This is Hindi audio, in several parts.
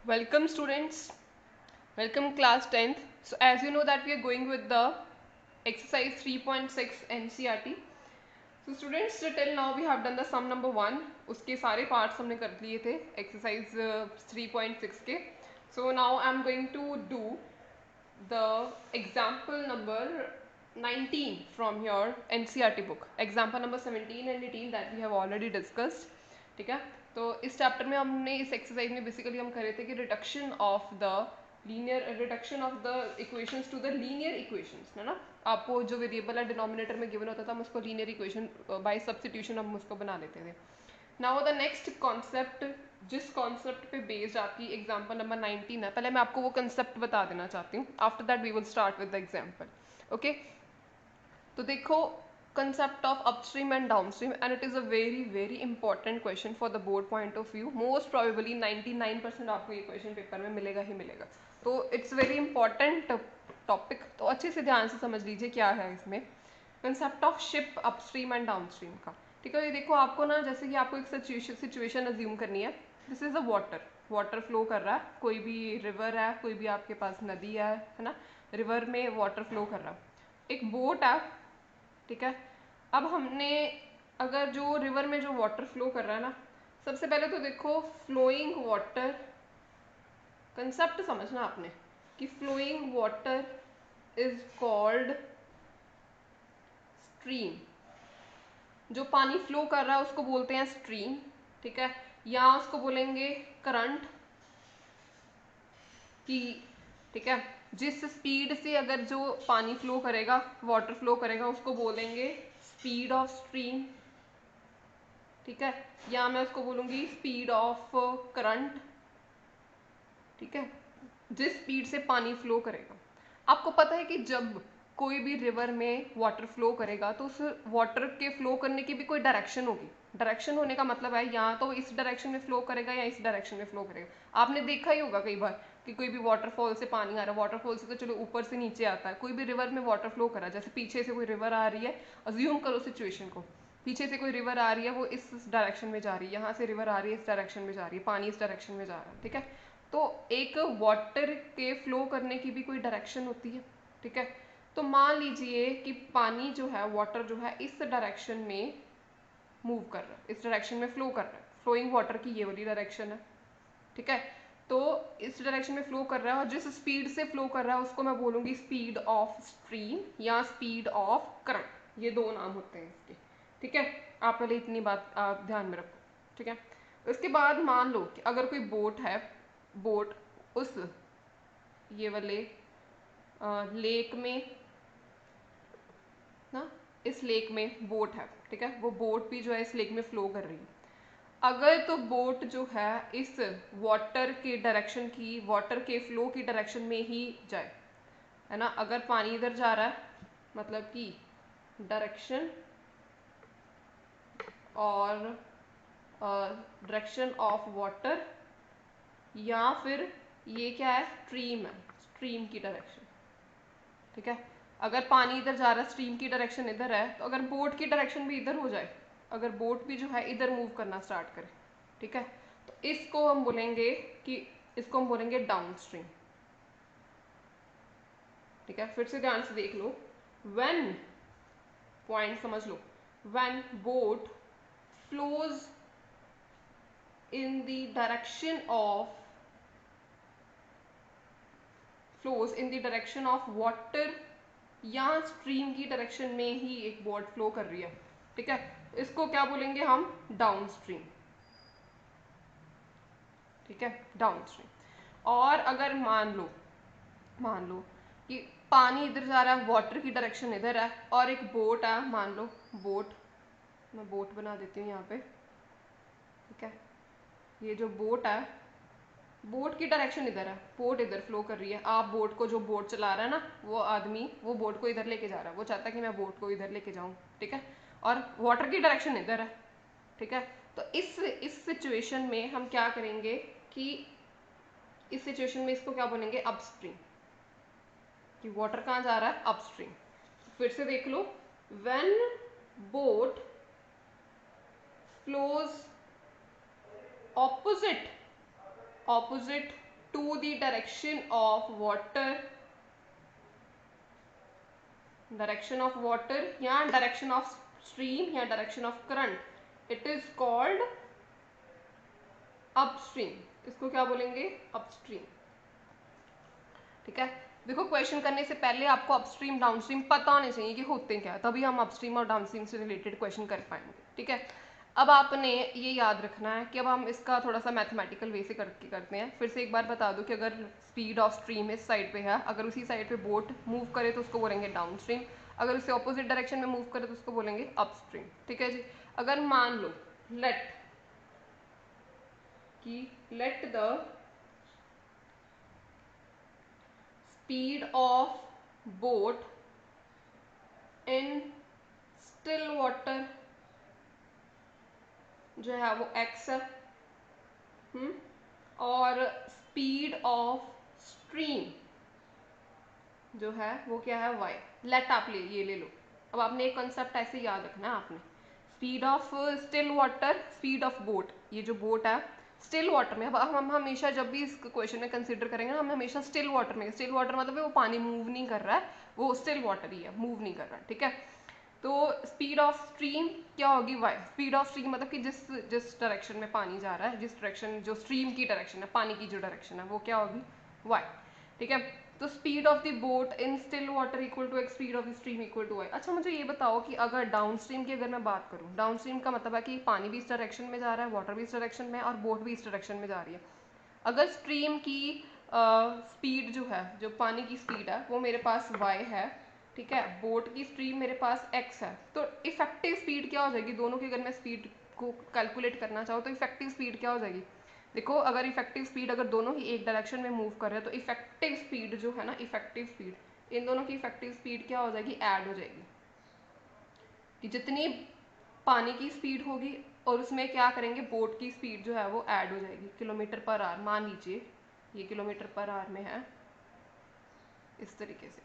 Welcome students, welcome class 10th. So as you know that we are going with the exercise 3.6 NCERT. So students till now we have done the sum number 1. उसके सारे parts हमने कर लिए थे exercise 3.6 के. So now I am going to do the example number 19 from your NCERT book. Example number 17 and 18 that we have already discussed. ठीक है, तो इस चैप्टर में हमने इस एक्सरसाइज में बेसिकली हम कर रहे थे कि reduction of the equations to the linear equations है ना. आपको जो वेरिएबल है डिनोमिनेटर में गिवन होता था हम उसको लीनियर इक्वेशन बाय सब्स्टिट्यूशन हम उसको बना लेते थे. नाउ द नेक्स्ट कॉन्सेप्ट, जिस कॉन्सेप्ट पे बेस्ड आपकी एग्जाम्पल नंबर 19 है, पहले मैं आपको वो कंसेप्ट बता देना चाहती हूँ. After that we will start with the example. Okay, तो देखो, concept of upstream and downstream, and it is a very important question for the board point of view. Most probably 99% आपको ये question पेपर में मिलेगा ही मिलेगा. तो it's very important topic. तो अच्छे से ध्यान से समझ लीजिए क्या है इसमें. concept of ship upstream and downstream का. ठीक है, ये देखो आपको ना, जैसे कि आपको एक सिचुएशन अज्यूम करनी है. This is a water flow कर रहा है, कोई भी रिवर है, कोई भी आपके पास नदी है ना. रिवर में वाटर फ्लो कर रहा है, एक बोट है. ठीक है, अब हमने, अगर जो रिवर में जो वाटर फ्लो कर रहा है ना, सबसे पहले तो देखो फ्लोइंग वाटर कंसेप्ट समझना आपने कि flowing water is called stream. जो पानी फ्लो कर रहा है उसको बोलते हैं स्ट्रीम. ठीक है, या उसको बोलेंगे करंट की. ठीक है, जिस स्पीड से अगर जो पानी फ्लो करेगा, वाटर फ्लो करेगा, उसको बोलेंगे स्पीड ऑफ स्ट्रीम. ठीक है, या मैं उसको बोलूंगी स्पीड ऑफ करंट. ठीक है, जिस स्पीड से पानी फ्लो करेगा. आपको पता है कि जब कोई भी रिवर में वाटर फ्लो करेगा तो उस वाटर के फ्लो करने की भी कोई डायरेक्शन होगी. डायरेक्शन होने का मतलब है या तो इस डायरेक्शन में फ्लो करेगा या इस डायरेक्शन में फ्लो करेगा. आपने देखा ही होगा कई बार कि कोई भी वाटरफॉल से पानी आ रहा है, वाटरफॉल से तो चलो ऊपर से नीचे आता है, कोई भी रिवर में वाटर फ्लो करा, जैसे पीछे से कोई रिवर आ रही है, अज्यूम करो सिचुएशन को, पीछे से कोई रिवर आ रही है, वो इस डायरेक्शन में जा रही है, यहाँ से रिवर आ रही है, इस डायरेक्शन में जा रही है, पानी इस डायरेक्शन में जा रहा है. ठीक है, तो एक वाटर के फ्लो करने की भी कोई डायरेक्शन होती है. ठीक है, तो मान लीजिए कि पानी जो है, वाटर जो है, इस डायरेक्शन में मूव कर रहा है, इस डायरेक्शन में फ्लो कर रहा है. फ्लोइंग वाटर की ये वाली डायरेक्शन है. ठीक है, तो इस डायरेक्शन में फ्लो कर रहा है और जिस स्पीड से फ्लो कर रहा है उसको मैं बोलूँगी स्पीड ऑफ स्ट्रीम या स्पीड ऑफ करंट. ये दो नाम होते हैं इसके. ठीक है, आप पहले इतनी बात आप ध्यान में रखो. ठीक है, उसके बाद मान लो कि अगर कोई बोट है, बोट उस ये वाले लेक में ना, इस लेक में बोट है. ठीक है, वो बोट भी जो है इस लेक में फ्लो कर रही है. अगर तो बोट जो है इस वाटर के डायरेक्शन की, वाटर के फ्लो की डायरेक्शन में ही जाए, है ना. अगर पानी इधर जा रहा है मतलब कि डायरेक्शन और डायरेक्शन ऑफ वाटर, या फिर ये क्या है, स्ट्रीम है, स्ट्रीम की डायरेक्शन. ठीक है, अगर पानी इधर जा रहा है, स्ट्रीम की डायरेक्शन इधर है, तो अगर बोट की डायरेक्शन भी इधर हो जाए, अगर बोट भी जो है इधर मूव करना स्टार्ट करे, ठीक है, तो इसको हम बोलेंगे कि इसको हम बोलेंगे डाउन स्ट्रीम. ठीक है, फिर से ध्यान से देख लो. व्हेन, पॉइंट समझ लो, when boat flows in the direction of, flows in the direction of water या स्ट्रीम की डायरेक्शन में ही एक बोट फ्लो कर रही है. ठीक है, इसको क्या बोलेंगे हम, डाउन स्ट्रीम. ठीक है, डाउन स्ट्रीम. और अगर मान लो कि पानी इधर जा रहा है, वाटर की डायरेक्शन इधर है, और एक बोट है, मान लो बोट, मैं बोट बना देती हूँ यहाँ पे. ठीक है, ये जो बोट है, बोट की डायरेक्शन इधर है, बोट इधर फ्लो कर रही है. आप बोट को, जो बोट चला रहा है ना, वो आदमी वो बोट को इधर लेके जा रहा है, वो चाहता है कि मैं बोट को इधर लेके जाऊँ. ठीक है, और वाटर की डायरेक्शन इधर है. ठीक है, तो इस सिचुएशन में हम क्या करेंगे कि इस सिचुएशन में इसको क्या बोलेंगे, अपस्ट्रीम. कि वाटर कहाँ जा रहा है, अपस्ट्रीम. फिर से देख लो, when boat flows opposite to the direction of water, direction of water या डायरेक्शन ऑफ स्ट्रीम या direction of current, it is called upstream. इसको क्या बोलेंगे? अपस्ट्रीम। ठीक है, देखो क्वेश्चन करने से पहले आपको अपस्ट्रीम डाउनस्ट्रीम पता होने चाहिए कि होते क्या है, तभी हम अपस्ट्रीम और डाउनस्ट्रीम से रिलेटेड क्वेश्चन कर पाएंगे। ठीक है, अब आपने ये याद रखना है कि अब हम इसका थोड़ा सा मैथमेटिकल वे से करते हैं। फिर से एक बार बता दूं कि अगर स्पीड ऑफ स्ट्रीम इस साइड पे है, अगर उसी साइड पे बोट मूव करे तो उसको बोलेंगे डाउनस्ट्रीम, अगर उसे ऑपोजिट डायरेक्शन में मूव करे तो उसको बोलेंगे अपस्ट्रीम। ठीक है जी, अगर मान लो let the speed of boat in still water जो है वो x है, और स्पीड ऑफ स्ट्रीम जो है वो क्या है? y। लेट आप ये ले लो। अब आपने एक कंसेप्ट ऐसे याद रखना है आपने, speed of still water, speed of boat, ये जो बोट है स्टिल वाटर में, अब हम हमेशा जब भी इस क्वेश्चन में कंसिडर करेंगे ना, हम हमेशा स्टिल वाटर में, स्टिल वाटर मतलब वो पानी मूव नहीं कर रहा है, वो स्टिल वाटर ही है, मूव नहीं कर रहा है। ठीक है, तो स्पीड ऑफ स्ट्रीम क्या होगी? y। स्पीड ऑफ स्ट्रीम मतलब कि जिस डायरेक्शन में पानी जा रहा है, जिस डायरेक्शन, जो स्ट्रीम की डायरेक्शन है, पानी की जो डायरेक्शन है वो क्या होगी? y। ठीक है, तो speed of the boat in still water equal to x, speed of the stream equal to y। अच्छा मुझे ये बताओ कि अगर डाउन स्ट्रीम की अगर मैं बात करूँ, डाउन स्ट्रीम का मतलब है कि पानी भी इस डायरेक्शन में जा रहा है, वाटर भी इस डायरेक्शन में, और बोट भी इस डायरेक्शन में जा रही है। अगर स्ट्रीम की स्पीड जो है, जो पानी की स्पीड है वो मेरे पास y है, ठीक है, बोट की स्ट्रीम मेरे पास x है, तो इफेक्टिव स्पीड क्या हो जाएगी? दोनों की अगर मैं स्पीड को कैलकुलेट करना चाहूँ तो इफेक्टिव स्पीड क्या हो जाएगी? देखो अगर इफेक्टिव स्पीड, अगर दोनों ही एक डायरेक्शन में मूव कर रहे हैं तो इफेक्टिव स्पीड जो है ना, इफेक्टिव स्पीड, इन दोनों की इफेक्टिव स्पीड क्या हो जाएगी? ऐड हो जाएगी, कि जितनी पानी की स्पीड होगी और उसमें क्या करेंगे, बोट की स्पीड जो है वो ऐड हो जाएगी, किलोमीटर पर आवर। मान लीजिए ये किलोमीटर पर आवर में है इस तरीके से।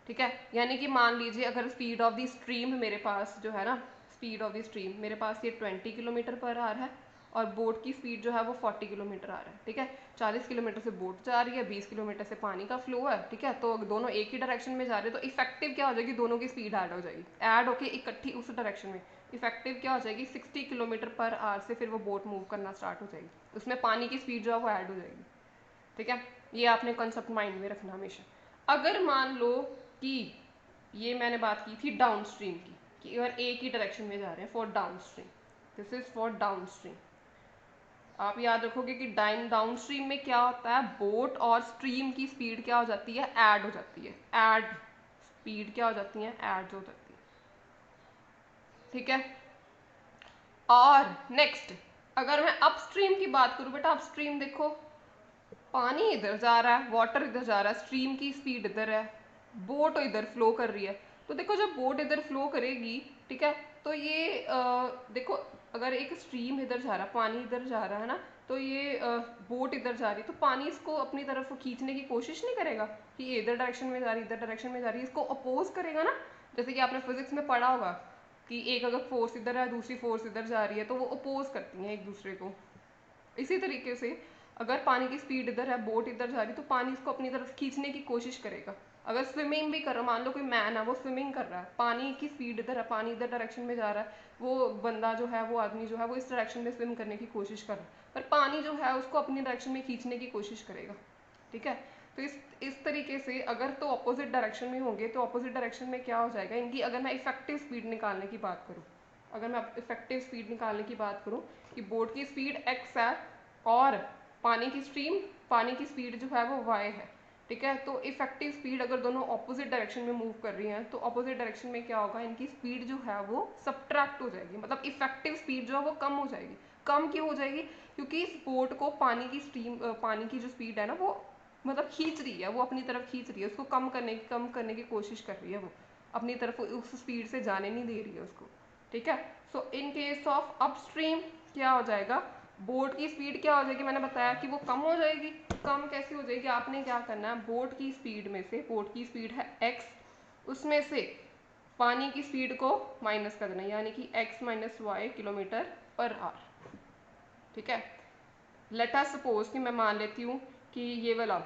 ठीक है, यानी कि मान लीजिए अगर स्पीड ऑफ द स्ट्रीम मेरे पास जो है ना, स्पीड ऑफ द स्ट्रीम मेरे पास ये 20 किलोमीटर पर आवर है, और बोट की स्पीड जो है वो 40 किलोमीटर आ रहा है। ठीक है, 40 किलोमीटर से बोट जा रही है, 20 किलोमीटर से पानी का फ्लो है। ठीक है, तो दोनों एक ही डायरेक्शन में जा रहे हैं तो इफेक्टिव क्या हो जाएगी? दोनों की स्पीड ऐड हो जाएगी, ऐड होके इकट्ठी उस डायरेक्शन में इफेक्टिव क्या हो जाएगी? 60 किलोमीटर पर आवर से फिर वो बोट मूव करना स्टार्ट हो जाएगी, उसमें पानी की स्पीड जो है वो ऐड हो जाएगी। ठीक है, ये आपने कंसेप्ट माइंड में रखना हमेशा। अगर मान लो कि ये मैंने बात की थी डाउन स्ट्रीम की, कि अगर एक ही डायरेक्शन में जा रहे हैं for down stream, this is for down stream. आप याद रखोगे कि डाउन स्ट्रीम में क्या होता है, बोट और स्ट्रीम की स्पीड क्या हो जाती है? ऐड हो जाती है, ऐड स्पीड क्या हो जाती है? ऐड हो जाती है। ठीक है, और नेक्स्ट अगर मैं अपस्ट्रीम की बात करूं, बेटा अपस्ट्रीम देखो पानी इधर जा रहा है, वाटर इधर जा रहा है, स्ट्रीम की स्पीड इधर है, बोट इधर फ्लो कर रही है। तो देखो जब बोट इधर फ्लो करेगी, ठीक है, तो ये देखो अगर एक स्ट्रीम इधर जा रहा है, पानी इधर जा रहा है ना, तो ये बोट इधर जा रही है, तो पानी इसको अपनी तरफ खींचने की कोशिश नहीं करेगा कि ये इधर डायरेक्शन में जा रही है, इधर डायरेक्शन में जा रही है, इसको अपोज करेगा ना। जैसे कि आपने फिजिक्स में पढ़ा होगा कि एक अगर फोर्स इधर है, दूसरी फोर्स इधर जा रही है, तो वो अपोज करती हैं एक दूसरे को। इसी तरीके से अगर पानी की स्पीड इधर है, बोट इधर जा रही, तो पानी इसको अपनी तरफ खींचने की कोशिश करेगा। अगर स्विमिंग भी कर रहा, मान लो कोई मैन है वो स्विमिंग कर रहा है, पानी की स्पीड इधर है, पानी इधर डायरेक्शन में जा रहा है, वो बंदा जो है, वो आदमी जो है वो इस डायरेक्शन में स्विम करने की कोशिश कर रहा है, पर पानी जो है उसको अपनी डायरेक्शन में खींचने की कोशिश करेगा। ठीक है, तो इस तरीके से अगर तो अपोजिट डायरेक्शन में होंगे तो अपोजिट डायरेक्शन में क्या हो जाएगा इनकी, अगर मैं इफेक्टिव स्पीड निकालने की बात करूँ, अगर मैं इफेक्टिव स्पीड निकालने की बात करूँ कि बोट की स्पीड x है और पानी की स्पीड जो है वो y है। ठीक है, तो इफेक्टिव स्पीड अगर दोनों ऑपोजिट डायरेक्शन में मूव कर रही हैं तो ऑपोजिट डायरेक्शन में क्या होगा, इनकी स्पीड जो है वो सब्ट्रैक्ट हो जाएगी, मतलब इफेक्टिव स्पीड जो है वो कम हो जाएगी। कम क्यों हो जाएगी? क्योंकि इस बोट को पानी की जो स्पीड है ना वो मतलब खींच रही है, वो अपनी तरफ खींच रही है, उसको कम करने की कोशिश कर रही है, वो अपनी तरफ उस स्पीड से जाने नहीं दे रही है उसको। ठीक है, सो इन केस ऑफ अपस्ट्रीम क्या हो जाएगा, बोट की स्पीड क्या हो जाएगी, मैंने बताया कि वो कम हो जाएगी। कम कैसे हो जाएगी, आपने क्या करना है, बोट की स्पीड में से, बोट की स्पीड है x, उसमें से पानी की स्पीड को माइनस कर देना, यानी कि x minus y kilometre per hour. ठीक है, लेट अस सपोज कि मैं मान लेती हूँ कि ये वाला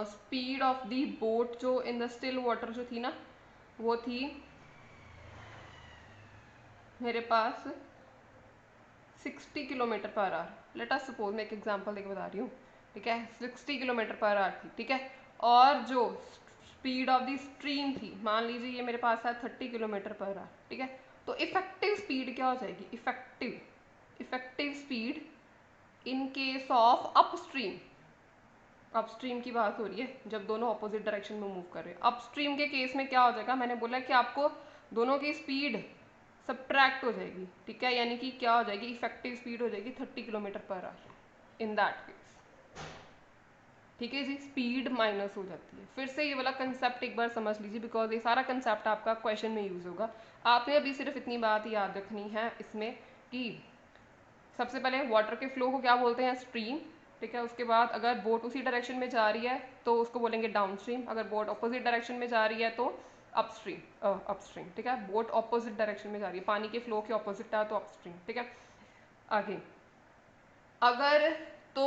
स्पीड ऑफ द बोट जो इन द स्टिल वाटर जो थी ना, वो थी मेरे पास 60 kilometre per our. Let us suppose, मैं एक एग्जांपल देके बता रही हूँ, ठीक है, 60 किलोमीटर पर आवर थी, ठीक है। और जो स्पीड ऑफ द स्ट्रीम थी, मान लीजिए ये मेरे पास है 30 किलोमीटर पर आवर, ठीक है। तो इफेक्टिव स्पीड क्या हो जाएगी, effective speed in case of upstream, upstream की बात हो रही है जब दोनों ऑपोजिट डायरेक्शन में मूव कर रहे हैं। अपस्ट्रीम के केस में क्या हो जाएगा, मैंने बोला कि आपको दोनों की स्पीड सब्ट्रैक्ट हो जाएगी, ठीक है, यानी कि क्या हो जाएगी, इफेक्टिव स्पीड हो जाएगी 30 kilometre per our in that case, ठीक है जी, स्पीड माइनस हो जाती है। फिर से ये वाला कंसेप्ट एक बार समझ लीजिए, बिकॉज ये सारा कंसेप्ट आपका क्वेश्चन में यूज होगा। आपने अभी सिर्फ इतनी बात याद रखनी है इसमें कि सबसे पहले वाटर के फ्लो को क्या बोलते हैं, स्ट्रीम, ठीक है। उसके बाद अगर बोट उसी डायरेक्शन में जा रही है तो उसको बोलेंगे डाउन स्ट्रीम, अगर बोट अपोजिट डायरेक्शन में जा रही है तो अपस्ट्रीम, ठीक है। बोट अपोजिट डायरेक्शन में जा रही है, पानी के फ्लो के अपोजिट है तो अपस्ट्रीम, ठीक है। आगे अगर तो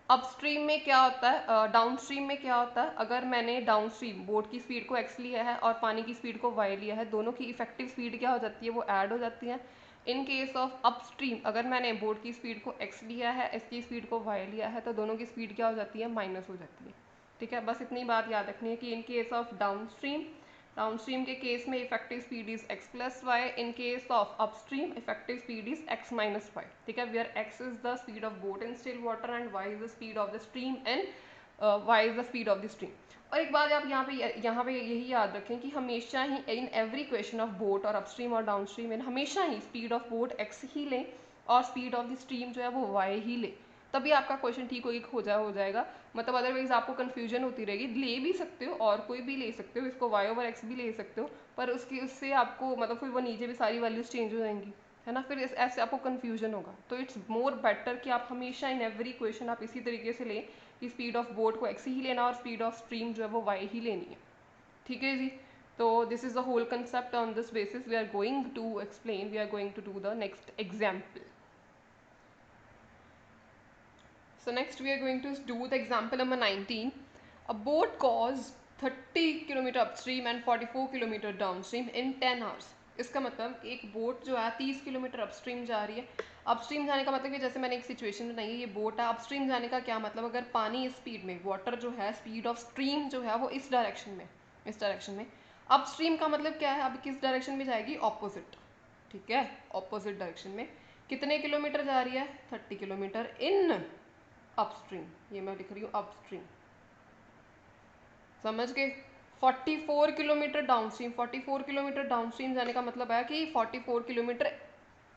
अपस्ट्रीम में क्या होता है, डाउनस्ट्रीम में क्या होता है, अगर मैंने डाउनस्ट्रीम बोट की स्पीड को x लिया है और पानी की स्पीड को y लिया है, दोनों की इफेक्टिव स्पीड क्या हो जाती है, वो ऐड हो जाती है। इन केस ऑफ अपस्ट्रीम अगर मैंने बोट की स्पीड को x लिया है, इसकी स्पीड को y लिया है, तो दोनों की स्पीड क्या हो जाती है, माइनस हो जाती है, ठीक है। बस इतनी बात याद रखनी है कि इन केस ऑफ डाउनस्ट्रीम के केस में effective speed is x plus y, in case of upstream effective speed is x minus y, ठीक है, where x is the speed of boat in still water and y is the speed of the stream and y is the speed of the stream. और एक बात आप यहाँ पे यही याद रखें कि हमेशा ही in every question of boat और अपस्ट्रीम और डाउनस्ट्रीम में हमेशा ही स्पीड ऑफ बोट x ही लें और स्पीड ऑफ द स्ट्रीम जो है वो y ही लें, तभी आपका क्वेश्चन ठीक हो जाएगा। मतलब अदरवाइज आपको कंफ्यूजन होती रहेगी, ले भी सकते हो और कोई भी ले सकते हो, इसको y ओवर x भी ले सकते हो, पर उससे आपको मतलब फिर वो नीचे भी सारी वैल्यूज चेंज हो जाएंगी, है ना, फिर ऐसे आपको कंफ्यूजन होगा। तो इट्स मोर बेटर कि आप हमेशा इन एवरी क्वेश्चन आप इसी तरीके से लें कि स्पीड ऑफ बोट को x ही लेना और स्पीड ऑफ स्ट्रीम जो है वो y ही लेनी है, ठीक है जी। तो this is the whole concept, on this basis we are going to explain, we are going to do the next example. So next we are going to do the example number 19. A boat goes 30 km upstream and 44 km downstream in 10 hours. इसका मतलब एक बोट जो है 30 किलोमीटर अपस्ट्रीम जा रही है। अपस्ट्रीम जाने का मतलब कि जैसे मैंने एक सिचुएशन बनाई है, ये बोट है, अपस्ट्रीम जाने का क्या मतलब, अगर पानी इस स्पीड में, वाटर जो है, स्पीड ऑफ स्ट्रीम जो है वो इस डायरेक्शन में, अपस्ट्रीम का मतलब क्या है, अब किस डायरेक्शन में जाएगी, ऑपोजिट, ठीक है, ऑपोजिट डायरेक्शन में। कितने किलोमीटर जा रही है, 30 किलोमीटर इन अपस्ट्रीम, ये मैं लिख रही हूँ अपस्ट्रीम, समझ गए। 44 किलोमीटर डाउनस्ट्रीम, 44 किलोमीटर डाउनस्ट्रीम जाने का मतलब है कि 44 किलोमीटर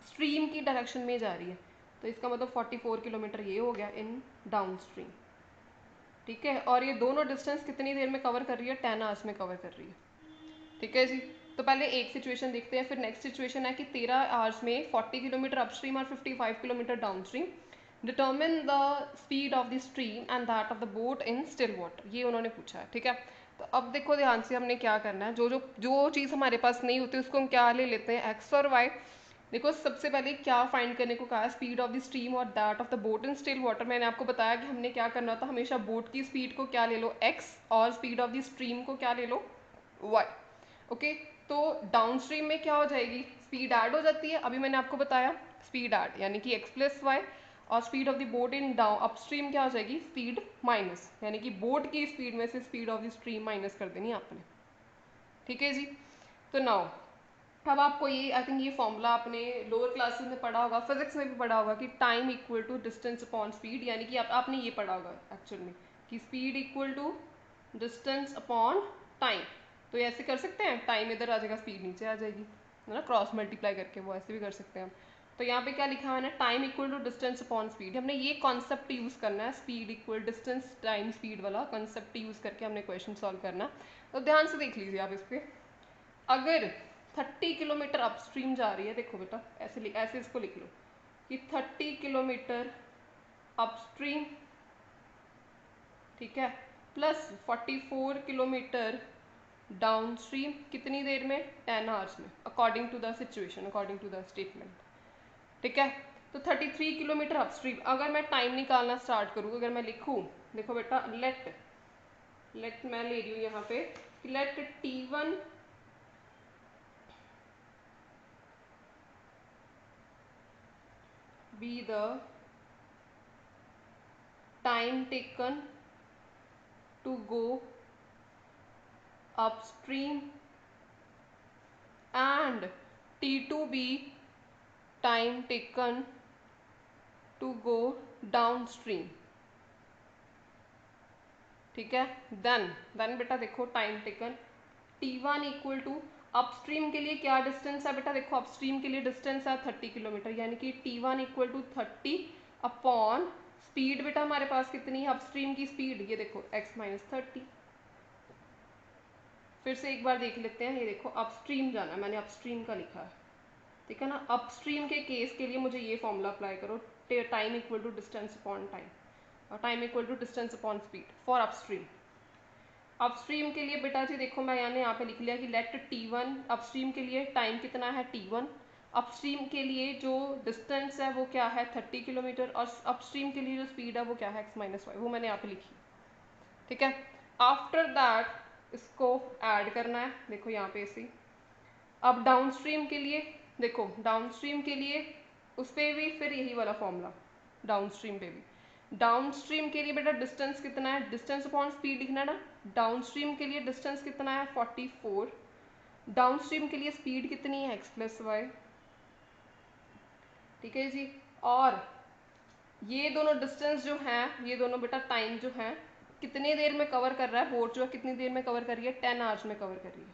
स्ट्रीम की डायरेक्शन में जा रही है, तो इसका मतलब 44 किलोमीटर ये हो गया इन डाउनस्ट्रीम, ठीक है। और ये दोनों डिस्टेंस कितनी देर में कवर कर रही है, 10 आवर्स में कवर कर रही है, ठीक है जी। तो पहले एक सिचुएशन देखते हैं, फिर नेक्स्ट सिचुएशन है कि 13 आवर्स में 40 किलोमीटर अपस्ट्रीम और 55 kilometre downstream, determine the speed of the stream and that of the boat in still water, ये उन्होंने पूछा है, ठीक है। तो अब देखो ध्यान से, हमने क्या करना है, जो चीज़ हमारे पास नहीं होती उसको हम क्या ले लेते हैं, एक्स और वाई। देखो सबसे पहले क्या फाइंड करने को कहा है, स्पीड ऑफ द स्ट्रीम और that of the boat in still water. मैंने आपको बताया कि हमने क्या करना था, हमेशा बोट की स्पीड को क्या ले लो, एक्स, और स्पीड ऑफ द स्ट्रीम को क्या ले लो, वाई, ओके। तो डाउनस्ट्रीम में क्या हो जाएगी, स्पीड ऐड हो जाती है, अभी मैंने आपको बताया स्पीड ऐड यानी कि x प्लस वाई, और speed of the boat in down upstream क्या हो जाएगी, स्पीड माइनस, यानी कि बोट की स्पीड में से speed of the stream minus कर देनी आपने, ठीक है जी। तो नाउ अब आपको ये, आई थिंक ये फॉर्मूला आपने लोअर क्लासेस में पढ़ा होगा, फिजिक्स में भी पढ़ा होगा कि time equal to distance upon speed, यानी कि आपने ये पढ़ा होगा एक्चुअल में कि speed equal to distance upon time. तो ये ऐसे कर सकते हैं, टाइम इधर आ जाएगा, स्पीड नीचे आ जाएगी, है ना, क्रॉस मल्टीप्लाई करके वो ऐसे भी कर सकते हैं हम। तो यहाँ पे क्या लिखा है ना, time equal to distance upon speed, हमने ये कॉन्सेप्ट यूज़ करना है, speed equal distance time speed वाला कॉन्सेप्ट यूज़ करके हमने क्वेश्चन सॉल्व करना। तो ध्यान से देख लीजिए आप इस पर, अगर 30 किलोमीटर अपस्ट्रीम जा रही है, देखो बेटा ऐसे इसको लिख लो कि 30 किलोमीटर अपस्ट्रीम, ठीक है, प्लस 44 किलोमीटर डाउनस्ट्रीम, कितनी देर में, 10 आवर्स में, according to the situation, according to the statement, ठीक है। तो 33 किलोमीटर अपस्ट्रीम। अगर मैं टाइम निकालना स्टार्ट करूँ, अगर मैं लिखूँ, देखो बेटा, लेट मैं ले रही हूँ यहाँ पे, late T1 be the time taken to go upstream and T2 be time taken to go downstream। ठीक है, देन बेटा देखो time taken T1 equal to upstream के लिए क्या डिस्टेंस है बेटा, देखो अपस्ट्रीम के लिए डिस्टेंस है 30 किलोमीटर, यानी कि T1 equal to 30 upon speed बेटा हमारे पास कितनी है अपस्ट्रीम की स्पीड, ये देखो x माइनस 30। फिर से एक बार देख लेते हैं, ये देखो अपस्ट्रीम जाना है, मैंने अपस्ट्रीम का लिखा है, ठीक है ना। अपस्ट्रीम के केस के लिए मुझे ये फॉर्मूला अप्लाई करो, time equal to distance upon time, और time equal to distance upon speed for upstream. Upstream के लिए बेटा जी देखो मैं यहाँ पे लिख लिया कि लेट T1, अपस्ट्रीम के लिए टाइम कितना है T1, अपस्ट्रीम के लिए जो डिस्टेंस है वो क्या है 30 किलोमीटर, और अपस्ट्रीम के लिए जो स्पीड है वो क्या है x माइनस वाई, वो मैंने यहाँ पे लिखी, ठीक है। आफ्टर दैट इसको ऐड करना है, देखो यहाँ पे इसी। अब डाउनस्ट्रीम के लिए देखो, डाउनस्ट्रीम के लिए उस पर भी फिर यही वाला फॉर्मूला, डाउनस्ट्रीम पे भी, डाउनस्ट्रीम के लिए बेटा डिस्टेंस कितना है, डिस्टेंस अपॉन स्पीड लिखना ना। डाउनस्ट्रीम के लिए डिस्टेंस कितना है 44, डाउनस्ट्रीम के लिए स्पीड कितनी है x प्लस वाई, ठीक है जी। और ये दोनों डिस्टेंस जो हैं, ये दोनों बेटा टाइम जो है कितनी देर में कवर कर रहा है, बोट जो है कितनी देर में कवर कर रही है, 10 आवर्स में कवर कर रही है,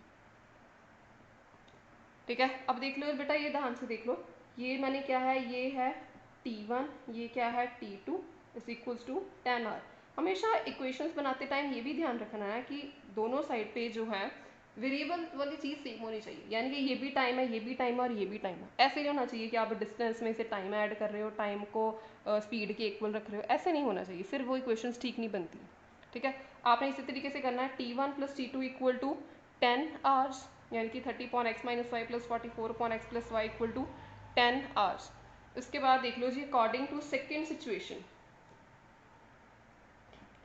ठीक है। अब देख लो बेटा, ये ध्यान से देख लो, ये मैंने क्या है, ये है T1, ये क्या है T2 is equals to 10 hour. हमेशा इक्वेशंस बनाते टाइम ये भी ध्यान रखना है कि दोनों साइड पे जो है वेरिएबल वाली चीज़ सेम होनी चाहिए, यानी कि ये भी टाइम है, ये भी टाइम है और ये भी टाइम है। ऐसे नहीं होना चाहिए कि आप डिस्टेंस में से टाइम ऐड कर रहे हो, टाइम को स्पीड के इक्वल रख रहे हो, ऐसे नहीं होना चाहिए, फिर वो इक्वेशंस ठीक नहीं बनती, ठीक है। आपने इसी तरीके से करना है, T1 plus T2 equal to 10 hours, यानी कि 30 upon x minus Y plus 44 upon x plus Y equal to 10 hours. इसके बाद देख लो जी, according to second situation,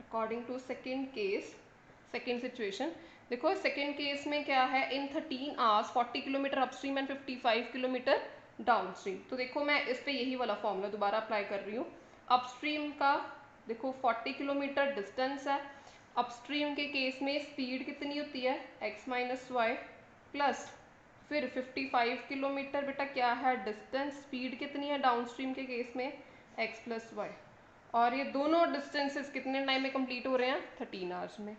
according to second case, second situation देखो, सेकेंड केस में क्या है, in 13 hours 40 kilometre upstream and 55 kilometre downstream. तो देखो मैं इस पे यही वाला फॉर्मूला दोबारा अप्लाई कर रही हूँ। अपस्ट्रीम का देखो 40 किलोमीटर डिस्टेंस है, अपस्ट्रीम के केस में स्पीड कितनी होती है x माइनस वाई, प्लस फिर 55 किलोमीटर बेटा क्या है डिस्टेंस, स्पीड कितनी है डाउनस्ट्रीम के केस में x प्लस वाई, और ये दोनों डिस्टेंसेस कितने टाइम में कंप्लीट हो रहे हैं 13 आवर्स में,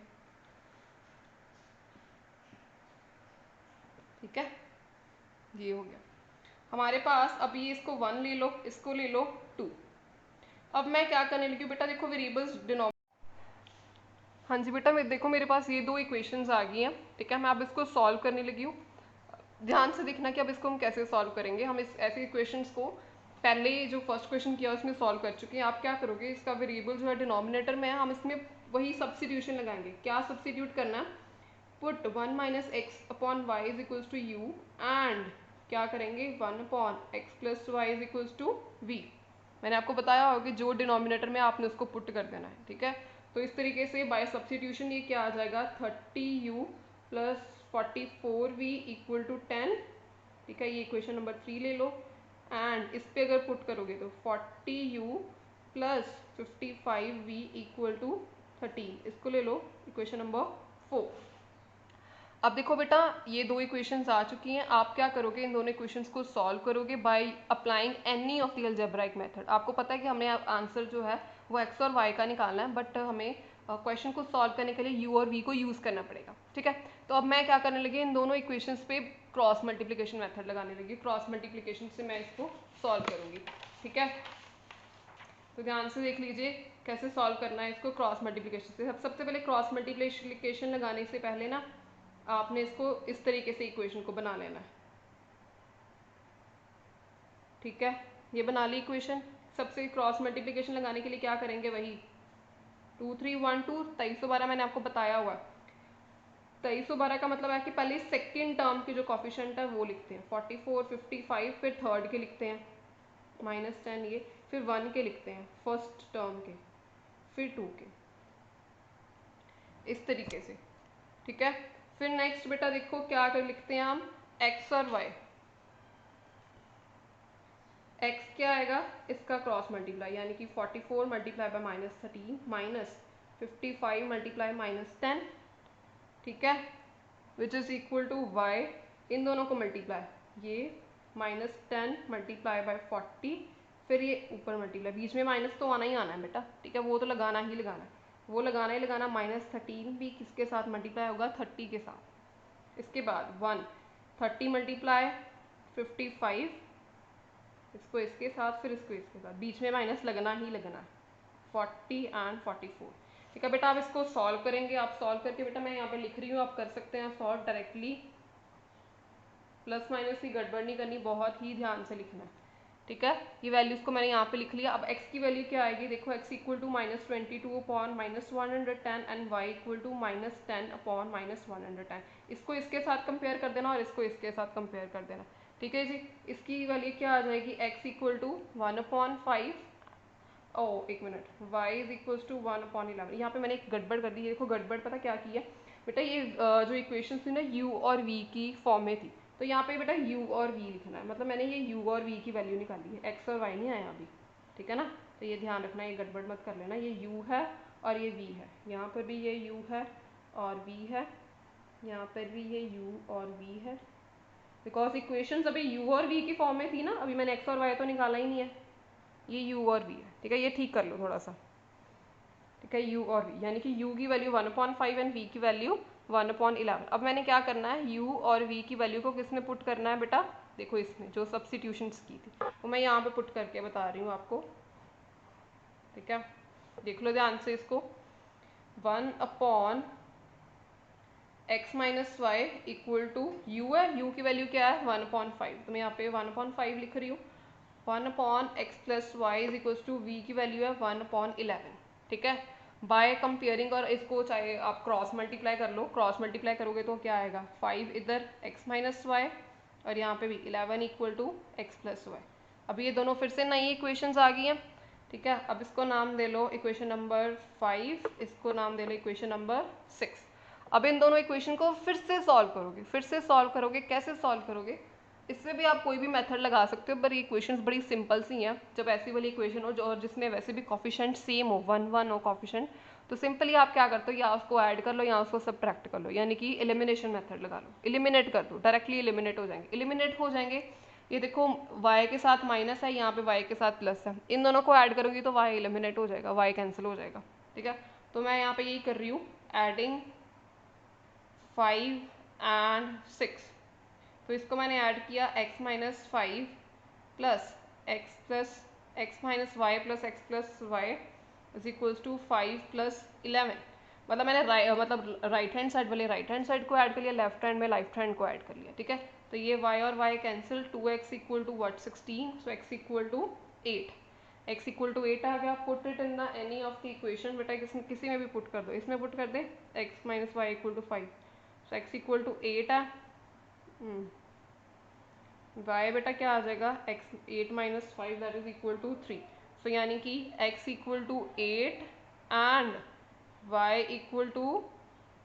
ठीक है। ये हो गया हमारे पास। अब ये इसको 1 ले लो, इसको ले लो 2। अब मैं क्या करने लगी हूँ बेटा, देखो वेरिएबल्स डिनोमिनेटर, हाँ जी बेटा मैं देखो मेरे पास ये दो इक्वेशंस आ गई हैं, ठीक है। मैं अब इसको सॉल्व करने लगी हूँ, ध्यान से देखना कि अब इसको हम कैसे सॉल्व करेंगे। हम इस ऐसे इक्वेशंस को पहले जो फर्स्ट क्वेश्चन किया उसमें सॉल्व कर चुके हैं। आप क्या करोगे, इसका वेरिएबल जो है डिनोमिनेटर में है, हम इसमें वही सब्स्टिट्यूशन लगाएंगे। क्या सब्स्टिट्यूट करना है, put 1 minus x upon y is equals to u, and क्या करेंगे 1 upon x plus y is equals to v. मैंने आपको बताया होगा कि जो डिनोमिनेटर में आपने उसको पुट कर देना है, ठीक है। तो इस तरीके से बाय सब्स्टिट्यूशन ये क्या आ जाएगा 30u plus 44v equal to 10, ठीक है। ये इक्वेशन नंबर 3 ले लो, एंड इस पे अगर पुट करोगे तो 40u plus 55v equal to 13, इसको ले लो इक्वेशन नंबर 4। अब देखो बेटा ये दो इक्वेशंस आ चुकी हैं, आप क्या करोगे, इन दोनों इक्वेशंस को सॉल्व करोगे by applying any of the algebraic method. आपको पता है कि हमने आंसर जो है वो x और y का निकालना है, बट हमें क्वेश्चन को सॉल्व करने के लिए u और v को यूज़ करना पड़ेगा, ठीक है। तो अब मैं क्या करने लगी, इन दोनों इक्वेशंस पे क्रॉस मल्टीप्लिकेशन मेथड लगाने लगी। क्रॉस मल्टीप्लिकेशन से मैं इसको सॉल्व करूँगी, ठीक है। तो ध्यान से देख लीजिए कैसे सॉल्व करना है इसको क्रॉस मल्टीप्लिकेशन से। सबसे पहले क्रॉस मल्टीप्लिकेशन लगाने से पहले ना आपने इसको इस तरीके से इक्वेशन को बना लेना है, ठीक है। ये बना ली इक्वेशन। सबसे क्रॉस मल्टीप्लिकेशन लगाने के लिए क्या करेंगे, वही 2 3 1 2 2312 मैंने आपको बताया हुआ। 2312 का मतलब है कि पहले सेकेंड टर्म के जो कॉफिशेंट है वो लिखते हैं 44 55, फिर थर्ड के लिखते हैं -10 ये, फिर 1 के लिखते हैं फर्स्ट टर्म के, फिर 2 के, इस तरीके से, ठीक है। फिर नेक्स्ट बेटा देखो क्या कर लिखते हैं हम, x और y। x क्या आएगा, इसका क्रॉस मल्टीप्लाई, यानी कि 44 मल्टीप्लाई बाय -13 माइनस 55 मल्टीप्लाई -10, ठीक है, which is equal to y, इन दोनों को मल्टीप्लाई, ये -10 मल्टीप्लाई बाय 40, फिर ये ऊपर मल्टीप्लाई, बीच में माइनस तो आना ही आना है बेटा, ठीक है, वो तो लगाना ही लगाना है, वो लगाना ही लगाना। -13 भी किसके साथ मल्टीप्लाई होगा, 30 के साथ। इसके बाद 1 30 मल्टीप्लाई 55, इसको इसके साथ, फिर इसको इसके साथ, बीच में माइनस लगना ही लगना है, 40 एंड 44, ठीक है बेटा। आप इसको सॉल्व करेंगे, आप सॉल्व करके बेटा मैं यहाँ पे लिख रही हूँ, आप कर सकते हैं सॉल्व डायरेक्टली, प्लस माइनस की गड़बड़ नहीं करनी, बहुत ही ध्यान से लिखना है, ठीक है। ये वैल्यूज को मैंने यहाँ पे लिख लिया। अब x की वैल्यू क्या आएगी, देखो x equal to -22 upon -110 and y equal to -10 upon -110, इसको इसके साथ कंपेयर कर देना और इसको इसके साथ कंपेयर कर देना, ठीक है जी। इसकी वैल्यू क्या आ जाएगी, x इक्वल टू 1/5, एक minute, y is equal to 1/11। यहाँ पे मैंने एक गड़बड़ कर दी है, देखो गड़बड़ पता क्या की है बेटा, ये जो इक्वेशन थी ना u और v की फॉर्म में थी, तो यहाँ पे बेटा u और v लिखना है, मतलब मैंने ये u और v की वैल्यू निकाली है, x और y नहीं आया अभी, ठीक है ना। तो ये ध्यान रखना, ये गड़बड़ मत कर लेना, ये u है और ये v है, यहाँ पर भी ये u है और v है, यहाँ पर भी ये u और v है, बिकॉज इक्वेशंस अभी u और v की फॉर्म में थी ना, अभी मैंने x और y तो निकाला ही नहीं है, ये u और v है, ठीक है, ये ठीक कर लो थोड़ा सा, ठीक है, u और v, यानी कि u की वैल्यू 1/5 एंड v की वैल्यू 1/11। अब मैंने क्या करना है, u और v की वैल्यू को किसमें पुट करना है बेटा, देखो इसमें जो सब्स्टिट्यूशंस की थी वो मैं यहाँ पे पुट करके बता रही हूँ आपको, ठीक है, देख लो ध्यान से इसको। 1/x minus y equal to u है, u की वैल्यू क्या है 1/5, तो मैं यहाँ पे 1/5 लिख रही हूँ। 1/x plus y is equal to v की वैल्यू है 1/11, ठीक है। बाय कंपेयरिंग, और इसको चाहे आप क्रॉस मल्टीप्लाई कर लो, क्रॉस मल्टीप्लाई करोगे तो क्या आएगा 5 इधर x माइनस वाई और यहाँ पे भी 11 equal to x plus y. अब ये दोनों फिर से नई इक्वेशंस आ गई हैं, ठीक है। अब इसको नाम दे लो इक्वेशन नंबर 5, इसको नाम दे लो इक्वेशन नंबर 6। अब इन दोनों इक्वेशन को फिर से सॉल्व करोगे, फिर से सॉल्व करोगे, कैसे सॉल्व करोगे, इससे भी आप कोई भी मेथड लगा सकते हो, पर ये इक्वेशंस बड़ी सिंपल सी हैं। जब ऐसी वाली इक्वेशन हो जो और जिसमें वैसे भी कॉफिशेंट सेम हो, 1 हो कॉफिशेंट, तो सिंपली आप क्या करते हो, या उसको ऐड कर लो या उसको सब्ट्रैक्ट कर लो, यानी कि एलिमिनेशन मेथड लगा लो, एलिमिनेट कर दो, डायरेक्टली एलिमिनेट हो जाएंगे, एलिमिनेट हो जाएंगे। ये देखो y के साथ माइनस है, यहाँ पे y के साथ प्लस है, इन दोनों को ऐड करोगी तो y एलिमिनेट हो जाएगा, y कैंसिल हो जाएगा, ठीक है। तो मैं यहाँ पे यही कर रही हूँ, एडिंग 5 एंड 6, तो इसको मैंने ऐड किया x minus 5 plus x minus Y plus x plus y is equals to 5 plus 11, मतलब मैंने राइट हैंड साइड वाले राइट हैंड साइड को ऐड कर लिया, लेफ्ट हैंड में लेफ्ट हैंड को ऐड कर लिया, ठीक है। तो ये y और y cancel, 2x equal to what 16, so x equal to 8, x equal to 8 आ गया। Put it in the any of the equation, बेटा किसी में भी पुट कर दो, इसमें पुट कर दे x minus y equal to 5, so x equal to 8 है, y बेटा क्या आ जाएगा, x 8 minus 5 that is equal to 3, so यानी कि x equal to 8 and y equal to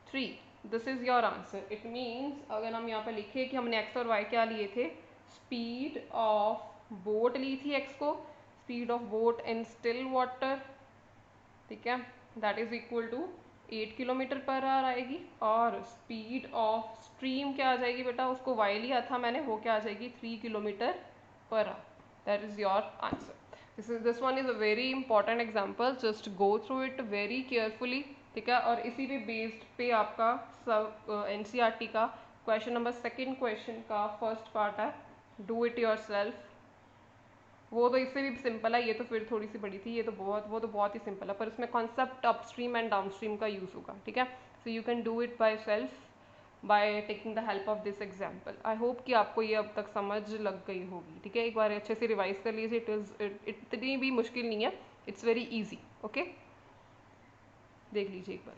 3, this is your answer. It means अगर हम यहाँ पे लिखे कि हमने x और y क्या लिए थे, स्पीड ऑफ बोट ली थी x को, speed of boat in still water, ठीक है, that is equal to 8 kilometre per hour आएगी, और स्पीड ऑफ स्ट्रीम क्या आ जाएगी बेटा, उसको y लिया था मैंने, वो क्या आ जाएगी 3 kilometre per our, that is your answer. This one is a very important example, just go through it very carefully, ठीक है। और इसी पे बेस्ड पे आपका सब NCERT का क्वेश्चन नंबर 2 क्वेश्चन का फर्स्ट पार्ट है, डू इट योर सेल्फ, वो तो इससे भी सिंपल है, ये तो फिर थोड़ी सी बड़ी थी, ये तो वो तो बहुत ही सिंपल है, पर इसमें कॉन्सेप्ट अपस्ट्रीम एंड डाउनस्ट्रीम का यूज़ होगा, ठीक है। So you can do it by self by taking the help of this example. I hope कि आपको ये अब तक समझ लग गई होगी, ठीक है। एक बार अच्छे से रिवाइज कर लीजिए, इतनी भी मुश्किल नहीं है, इट्स वेरी ईजी, ओके, देख लीजिए एक बार।